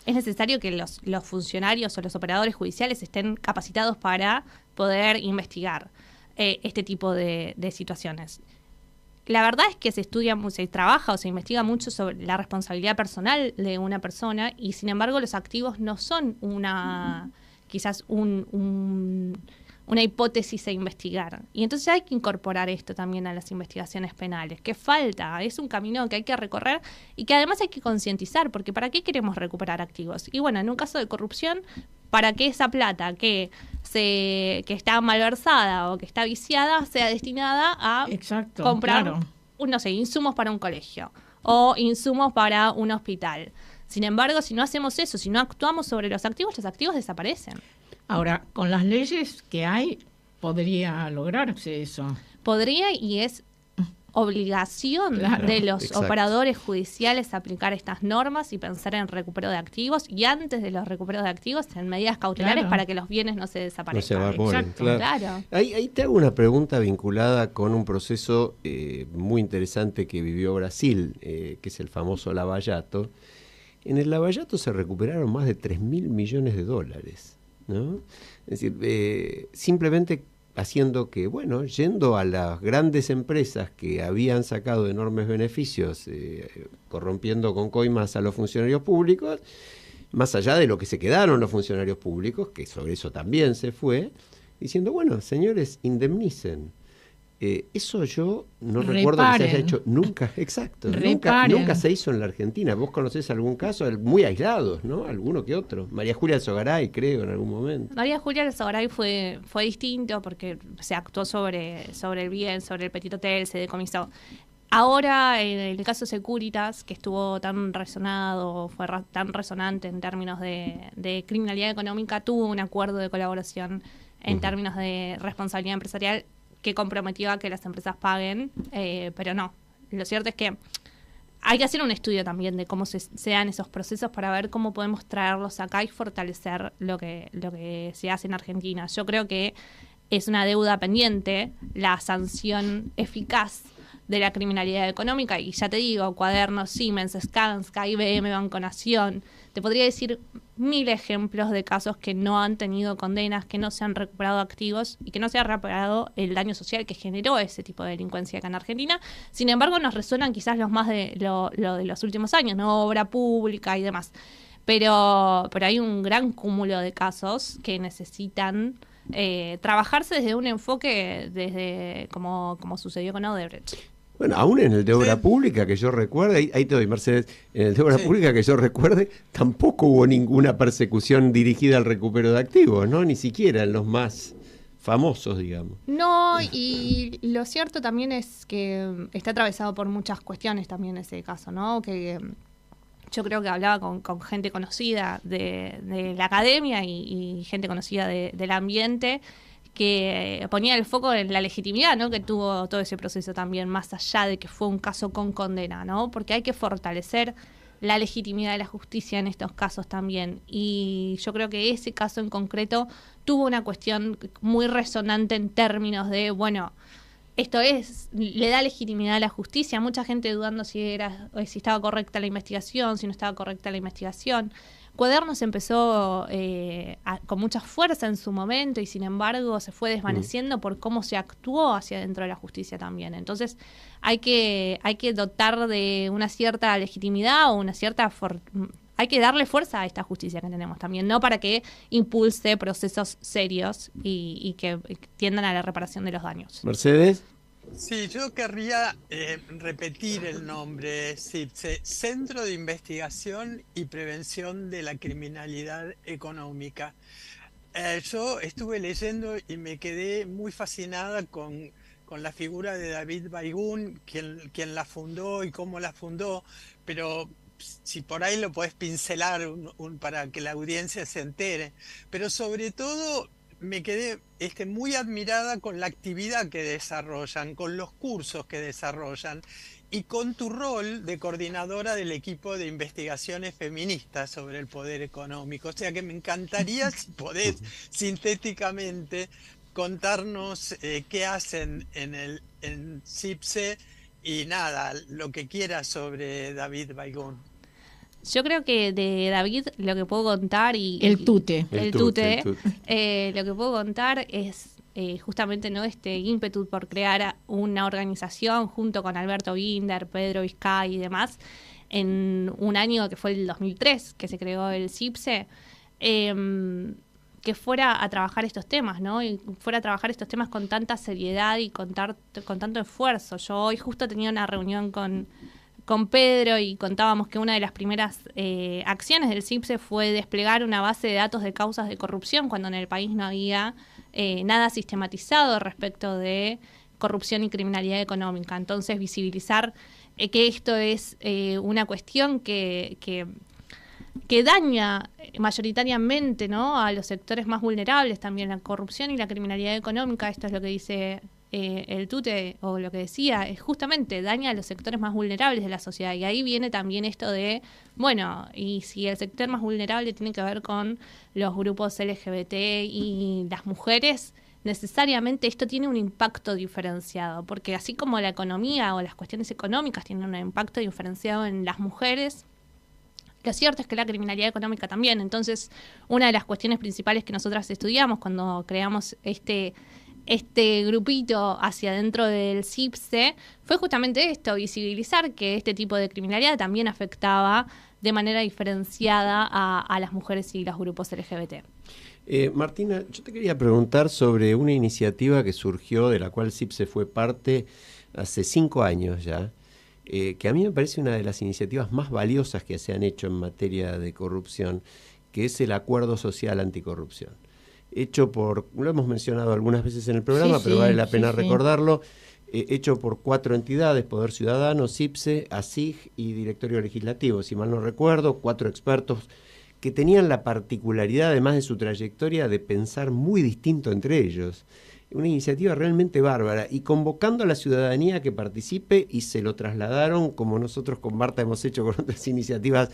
es necesario que los funcionarios o los operadores judiciales estén capacitados para poder investigar este tipo de situaciones. La verdad es que se trabaja o se investiga mucho sobre la responsabilidad personal de una persona y sin embargo los activos no son quizás una hipótesis a investigar. Y entonces hay que incorporar esto también a las investigaciones penales. ¿Qué falta? Es un camino que hay que recorrer y que además hay que concientizar, porque ¿para qué queremos recuperar activos? Y bueno, en un caso de corrupción, para que esa plata que está malversada o que está viciada sea destinada a comprar, no sé, insumos para un colegio o insumos para un hospital. Sin embargo, si no hacemos eso, si no actuamos sobre los activos desaparecen. Ahora, con las leyes que hay, podría lograrse eso. Podría, y es obligación de los operadores judiciales aplicar estas normas y pensar en recupero de activos y antes de los recuperos de activos en medidas cautelares para que los bienes no se desaparezcan. No se evaporen, claro. Ahí te hago una pregunta vinculada con un proceso muy interesante que vivió Brasil, que es el famoso Lava Jato. En el Lava Jato se recuperaron más de 3.000 millones de dólares, ¿no? Es decir, simplemente haciendo que, bueno, yendo a las grandes empresas que habían sacado enormes beneficios, corrompiendo con coimas a los funcionarios públicos, más allá de lo que se quedaron los funcionarios públicos, que sobre eso también se fue, diciendo, bueno, señores, indemnicen. Eso yo no recuerdo que se haya hecho nunca, exacto, nunca se hizo en la Argentina. ¿Vos conocés algún caso? Muy aislados, ¿no? Alguno que otro. María Julia Alzogaray, creo, en algún momento. María Julia Alzogaray fue distinto porque se actuó sobre el bien, sobre el Petit Hotel, se decomisó. Ahora, en el caso Securitas, que estuvo tan resonado, fue tan resonante en términos de criminalidad económica, tuvo un acuerdo de colaboración en términos de responsabilidad empresarial que comprometió a que las empresas paguen, pero no. Lo cierto es que hay que hacer un estudio también de cómo se dan esos procesos para ver cómo podemos traerlos acá y fortalecer lo que se hace en Argentina. Yo creo que es una deuda pendiente la sanción eficaz de la criminalidad económica, y ya te digo, Cuadernos, Siemens, Skanska, IBM, Banco Nación, te podría decir 1000 ejemplos de casos que no han tenido condenas, que no se han recuperado activos y que no se ha reparado el daño social que generó ese tipo de delincuencia acá en Argentina. Sin embargo, nos resuenan quizás los más de lo de los últimos años, ¿no? Obra pública y demás. Pero hay un gran cúmulo de casos que necesitan trabajarse desde un enfoque como sucedió con Odebrecht. Bueno, aún en el de obra pública que yo recuerde, ahí te doy, Mercedes, en el de obra pública que yo recuerde, tampoco hubo ninguna persecución dirigida al recupero de activos, ¿no? Ni siquiera en los más famosos, digamos. No, y lo cierto también es que está atravesado por muchas cuestiones también ese caso, ¿no? Que yo creo que hablaba con gente conocida de la academia y gente conocida del ambiente, que ponía el foco en la legitimidad, ¿no?, que tuvo todo ese proceso también, más allá de que fue un caso con condena, ¿no? Porque hay que fortalecer la legitimidad de la justicia en estos casos también. Y yo creo que ese caso en concreto tuvo una cuestión muy resonante en términos de, bueno, esto le da legitimidad a la justicia. Mucha gente dudando si estaba correcta la investigación, si no estaba correcta la investigación. Cuadernos empezó con mucha fuerza en su momento y sin embargo se fue desvaneciendo por cómo se actuó hacia dentro de la justicia también. Entonces hay que dotar de una cierta legitimidad o hay que darle fuerza a esta justicia que tenemos también, no para que impulse procesos serios y que tiendan a la reparación de los daños. Mercedes. Sí, yo querría repetir el nombre CIPSE, Centro de Investigación y Prevención de la Criminalidad Económica. Yo estuve leyendo y me quedé muy fascinada con la figura de David Baigún, quien la fundó y cómo la fundó, pero si por ahí lo podés pincelar para que la audiencia se entere. Pero sobre todo me quedé muy admirada con la actividad que desarrollan, con los cursos que desarrollan y con tu rol de coordinadora del equipo de investigaciones feministas sobre el poder económico. O sea que me encantaría, si podés, sintéticamente, contarnos qué hacen en CIPSE y nada, lo que quieras sobre David Baigón. Yo creo que de David lo que puedo contar El tute. Lo que puedo contar es justamente no este ímpetu por crear una organización junto con Alberto Binder, Pedro Vizcay y demás en un año que fue el 2003 que se creó el CIPSE, que fuera a trabajar estos temas, ¿no? Y fuera a trabajar estos temas con tanta seriedad y con tanto esfuerzo. Yo hoy justo tenía una reunión con Pedro y contábamos que una de las primeras acciones del CIPSE fue desplegar una base de datos de causas de corrupción cuando en el país no había nada sistematizado respecto de corrupción y criminalidad económica. Entonces, visibilizar que esto es una cuestión que daña mayoritariamente, ¿no?, a los sectores más vulnerables también, la corrupción y la criminalidad económica. Esto es lo que dice el tute, o lo que decía, es justamente daña a los sectores más vulnerables de la sociedad. Y ahí viene también esto de, bueno, y si el sector más vulnerable tiene que ver con los grupos LGBT y las mujeres, necesariamente esto tiene un impacto diferenciado, porque así como la economía o las cuestiones económicas tienen un impacto diferenciado en las mujeres, lo cierto es que la criminalidad económica también. Entonces, una de las cuestiones principales que nosotras estudiamos cuando creamos este grupito hacia dentro del CIPSE fue justamente esto, visibilizar que este tipo de criminalidad también afectaba de manera diferenciada a las mujeres y los grupos LGBT. Martina, yo te quería preguntar sobre una iniciativa que surgió, de la cual CIPSE fue parte hace 5 años ya, que a mí me parece una de las iniciativas más valiosas que se han hecho en materia de corrupción, que es el Acuerdo Social Anticorrupción. Hecho lo hemos mencionado algunas veces en el programa, pero vale la pena recordarlo, hecho por 4 entidades: Poder Ciudadano, CIPSE, ASIG y Directorio Legislativo, si mal no recuerdo, 4 expertos que tenían la particularidad, además de su trayectoria, de pensar muy distinto entre ellos. Una iniciativa realmente bárbara, y convocando a la ciudadanía que participe, y se lo trasladaron, como nosotros con Marta hemos hecho con otras iniciativas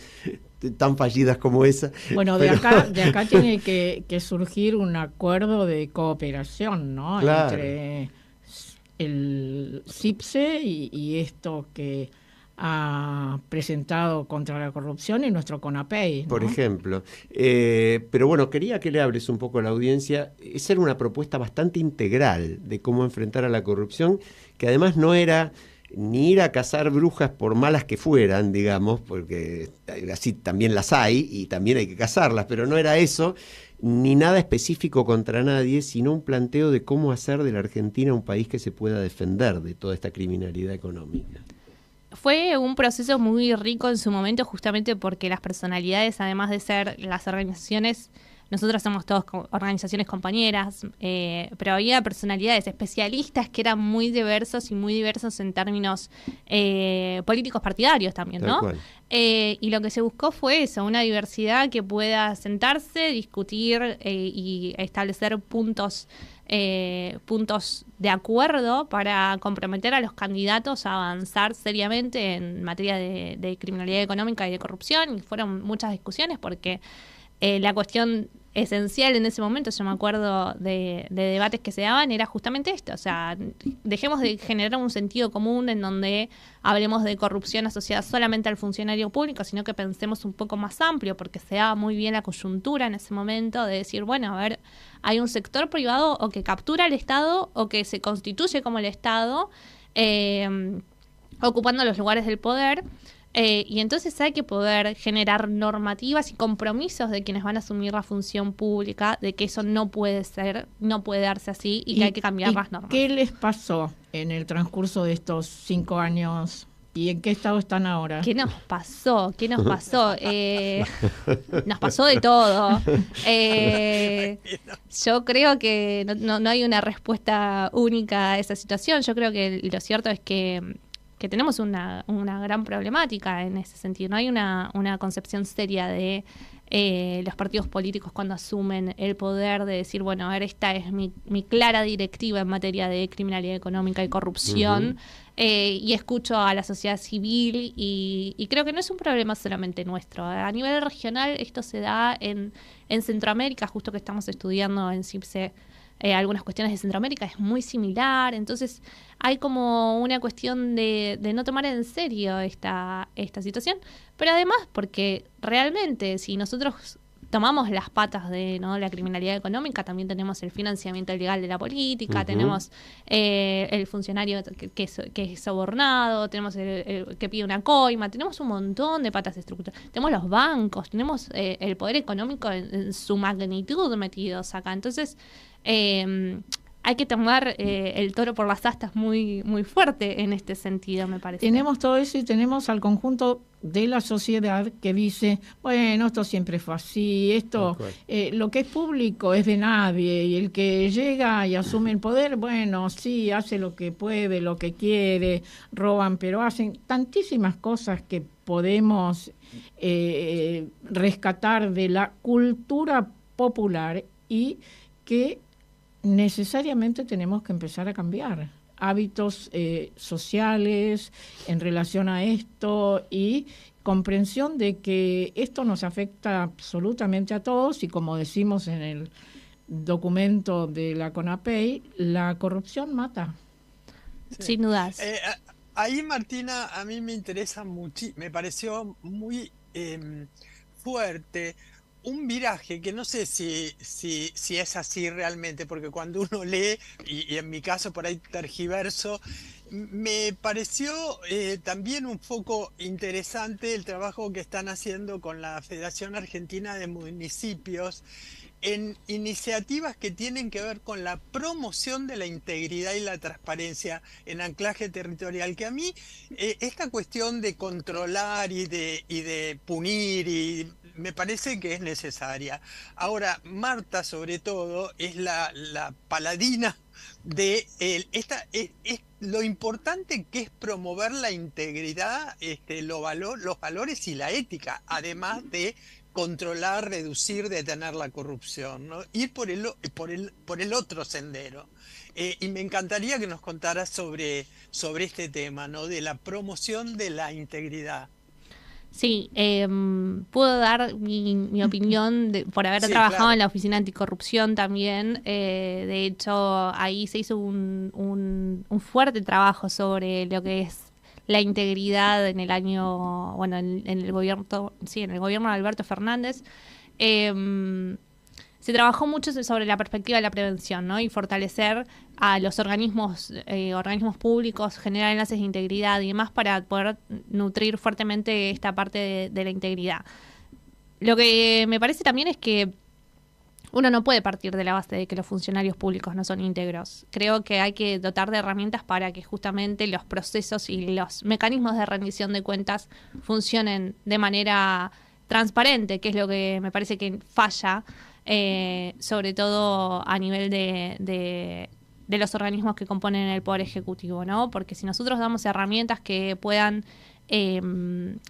tan fallidas como esa. Bueno, de acá tiene que surgir un acuerdo de cooperación, ¿no? Claro. Entre el CIPSE y esto que ha presentado contra la corrupción y nuestro CONAPEI, ¿no? Por ejemplo. Pero bueno, quería que le hables un poco a la audiencia. Esa era una propuesta bastante integral de cómo enfrentar a la corrupción, que además no era ni ir a cazar brujas por malas que fueran, digamos, porque así también las hay y también hay que cazarlas, pero no era eso, ni nada específico contra nadie, sino un planteo de cómo hacer de la Argentina un país que se pueda defender de toda esta criminalidad económica. Fue un proceso muy rico en su momento, justamente porque las personalidades, además de ser las organizaciones, nosotros somos todos organizaciones compañeras, pero había personalidades, especialistas que eran muy diversos en términos políticos partidarios también, ¿no? Y lo que se buscó fue eso, una diversidad que pueda sentarse, discutir y establecer puntos de acuerdo para comprometer a los candidatos a avanzar seriamente en materia de criminalidad económica y de corrupción. Y fueron muchas discusiones porque la cuestión esencial en ese momento, yo me acuerdo de debates que se daban, era justamente esto, o sea, dejemos de generar un sentido común en donde hablemos de corrupción asociada solamente al funcionario público, sino que pensemos un poco más amplio, porque se daba muy bien la coyuntura en ese momento de decir, bueno, a ver, hay un sector privado o que captura al Estado o que se constituye como el Estado, ocupando los lugares del poder. Y entonces hay que poder generar normativas y compromisos de quienes van a asumir la función pública, de que eso no puede darse así y que hay que cambiar las normas. ¿Qué les pasó en el transcurso de estos 5 años? ¿Y en qué estado están ahora? ¿Qué nos pasó? Nos pasó de todo. Yo creo que no hay una respuesta única a esa situación. Yo creo que lo cierto es que tenemos una gran problemática en ese sentido. No hay una concepción seria de los partidos políticos cuando asumen el poder de decir, bueno, a ver, esta es mi clara directiva en materia de criminalidad económica y corrupción. Y escucho a la sociedad civil y creo que no es un problema solamente nuestro. A nivel regional esto se da en Centroamérica, justo que estamos estudiando en CIPSE algunas cuestiones de Centroamérica, es muy similar. Entonces hay como una cuestión de no tomar en serio esta situación, pero además porque realmente si nosotros tomamos las patas de, ¿no?, la criminalidad económica, también tenemos el financiamiento ilegal de la política, tenemos el funcionario que es sobornado, tenemos el que pide una coima, tenemos un montón de patas estructurales, tenemos los bancos, tenemos el poder económico en su magnitud metidos acá. Entonces hay que tomar el toro por las astas muy, muy fuerte en este sentido, me parece. Tenemos todo eso y tenemos al conjunto de la sociedad que dice, bueno, esto siempre fue así, esto lo que es público es de nadie, y el que llega y asume el poder, bueno, sí, hace lo que puede, lo que quiere, roban, pero hacen tantísimas cosas que podemos rescatar de la cultura popular y que necesariamente tenemos que empezar a cambiar hábitos sociales en relación a esto y comprensión de que esto nos afecta absolutamente a todos y, como decimos en el documento de la CONAPEI, la corrupción mata. Sí. Sin dudas. Ahí, Martina, a mí me interesa mucho, me pareció muy fuerte un viraje que no sé si es así realmente, porque cuando uno lee, y en mi caso por ahí tergiverso, me pareció también un foco interesante el trabajo que están haciendo con la Federación Argentina de Municipios en iniciativas que tienen que ver con la promoción de la integridad y la transparencia en anclaje territorial, que a mí esta cuestión de controlar y de punir me parece que es necesaria. Ahora, Marta, sobre todo, es la paladina de lo importante que es promover la integridad, los valores y la ética, además de controlar, reducir, detener la corrupción, ¿no? Ir por el otro sendero. Y me encantaría que nos contaras sobre este tema, ¿no?, de la promoción de la integridad. Sí, puedo dar mi opinión por haber trabajado en la Oficina Anticorrupción también. De hecho, ahí se hizo un fuerte trabajo sobre lo que es la integridad en el año, bueno, en el gobierno, sí, en el gobierno de Alberto Fernández. Se trabajó mucho sobre la perspectiva de la prevención, ¿no?, y fortalecer a los organismos públicos, generar enlaces de integridad y demás para poder nutrir fuertemente esta parte de la integridad. Lo que me parece también es que uno no puede partir de la base de que los funcionarios públicos no son íntegros. Creo que hay que dotar de herramientas para que justamente los procesos y los mecanismos de rendición de cuentas funcionen de manera transparente, que es lo que me parece que falla, sobre todo a nivel de los organismos que componen el Poder Ejecutivo, ¿no? Porque si nosotros damos herramientas que puedan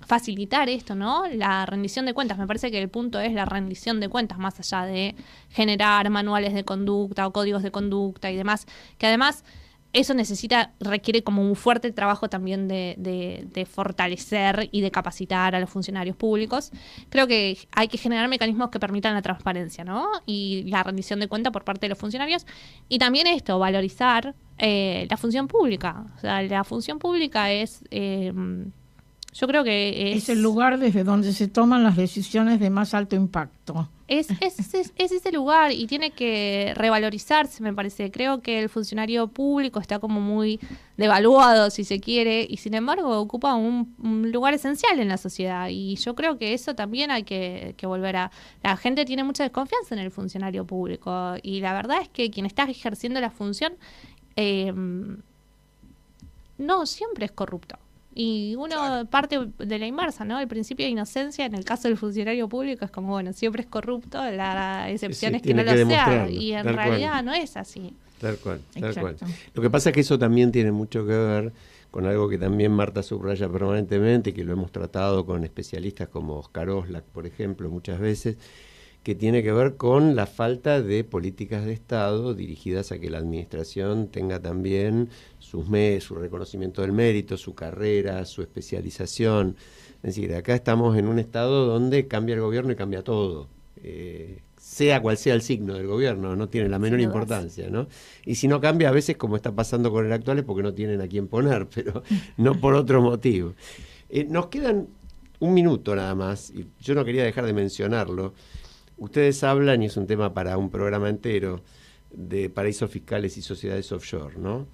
facilitar esto, ¿no?, la rendición de cuentas, me parece que el punto es la rendición de cuentas, más allá de generar manuales de conducta o códigos de conducta y demás, que además eso requiere como un fuerte trabajo también de fortalecer y de capacitar a los funcionarios públicos. Creo que hay que generar mecanismos que permitan la transparencia, ¿no?, y la rendición de cuentas por parte de los funcionarios. Y también esto, valorizar la función pública. O sea, la función pública es... yo creo que es el lugar desde donde se toman las decisiones de más alto impacto. Es ese lugar y tiene que revalorizarse, me parece. Creo que el funcionario público está como muy devaluado, si se quiere, y sin embargo ocupa un lugar esencial en la sociedad. Y yo creo que eso también hay que volver a... La gente tiene mucha desconfianza en el funcionario público y la verdad es que quien está ejerciendo la función no siempre es corrupto. Y uno parte de la inversa, ¿no? El principio de inocencia en el caso del funcionario público es como, bueno, siempre es corrupto, la excepción es que no lo sea, y en realidad no es así. Tal cual. Lo que pasa es que eso también tiene mucho que ver con algo que también Marta subraya permanentemente, que lo hemos tratado con especialistas como Oscar Oslak, por ejemplo, muchas veces, que tiene que ver con la falta de políticas de Estado dirigidas a que la administración tenga también su reconocimiento del mérito, su carrera, su especialización. Es decir, acá estamos en un Estado donde cambia el gobierno y cambia todo. sea cual sea el signo del gobierno, no tiene la menor importancia, ¿no? Y si no cambia, a veces, como está pasando con el actual, es porque no tienen a quién poner, pero no por otro motivo. Nos quedan un minuto nada más, y yo no quería dejar de mencionarlo. Ustedes hablan, y es un tema para un programa entero, de paraísos fiscales y sociedades offshore, ¿no?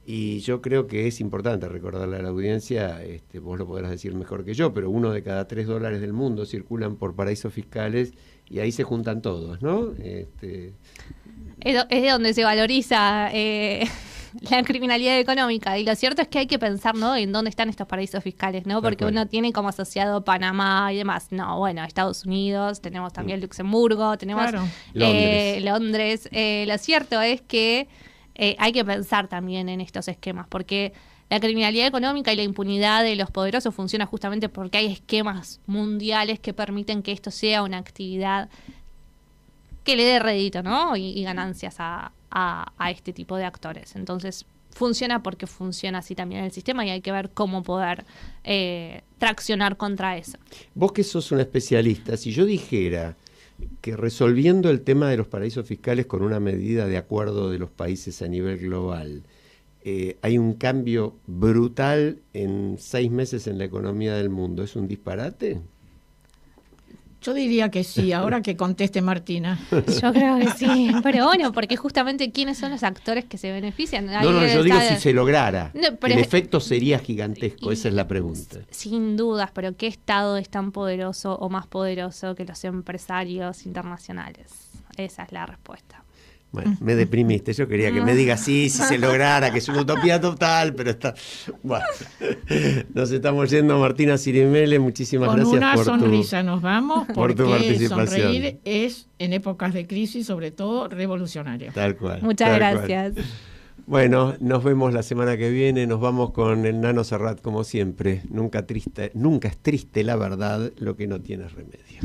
Y yo creo que es importante recordarle a la audiencia, vos lo podrás decir mejor que yo, pero 1 de cada 3 dólares del mundo circulan por paraísos fiscales y ahí se juntan todos, ¿no? Es de donde se valoriza la criminalidad económica, y lo cierto es que hay que pensar, ¿no?, en dónde están estos paraísos fiscales, ¿no? Porque uno tiene como asociado Panamá y demás. No, bueno, Estados Unidos, tenemos también Luxemburgo, tenemos Londres. Lo cierto es que hay que pensar también en estos esquemas, porque la criminalidad económica y la impunidad de los poderosos funciona justamente porque hay esquemas mundiales que permiten que esto sea una actividad que le dé rédito, ¿no? Y ganancias a este tipo de actores. Entonces, funciona porque funciona así también el sistema, y hay que ver cómo poder traccionar contra eso. Vos que sos una especialista, si yo dijera que resolviendo el tema de los paraísos fiscales con una medida de acuerdo de los países a nivel global, hay un cambio brutal en 6 meses en la economía del mundo, ¿es un disparate? Yo diría que sí, ahora que conteste Martina. Yo creo que sí, pero bueno, porque justamente ¿quiénes son los actores que se benefician? No, yo digo si se lograra. No, el efecto sería gigantesco, esa es la pregunta. Sin dudas, pero ¿qué Estado es tan poderoso o más poderoso que los empresarios internacionales? Esa es la respuesta. Bueno, me deprimiste, yo quería que me digas sí, si se lograra, que es una utopía total, pero está... Bueno, nos estamos yendo, Martina Sirimele, muchísimas gracias por tu... Con una sonrisa nos vamos, por tu participación. Sonreír es, en épocas de crisis, sobre todo, revolucionario. Tal cual. Muchas gracias. Bueno, nos vemos la semana que viene, nos vamos con el Nano Serrat como siempre. Nunca es triste la verdad, lo que no tiene remedio.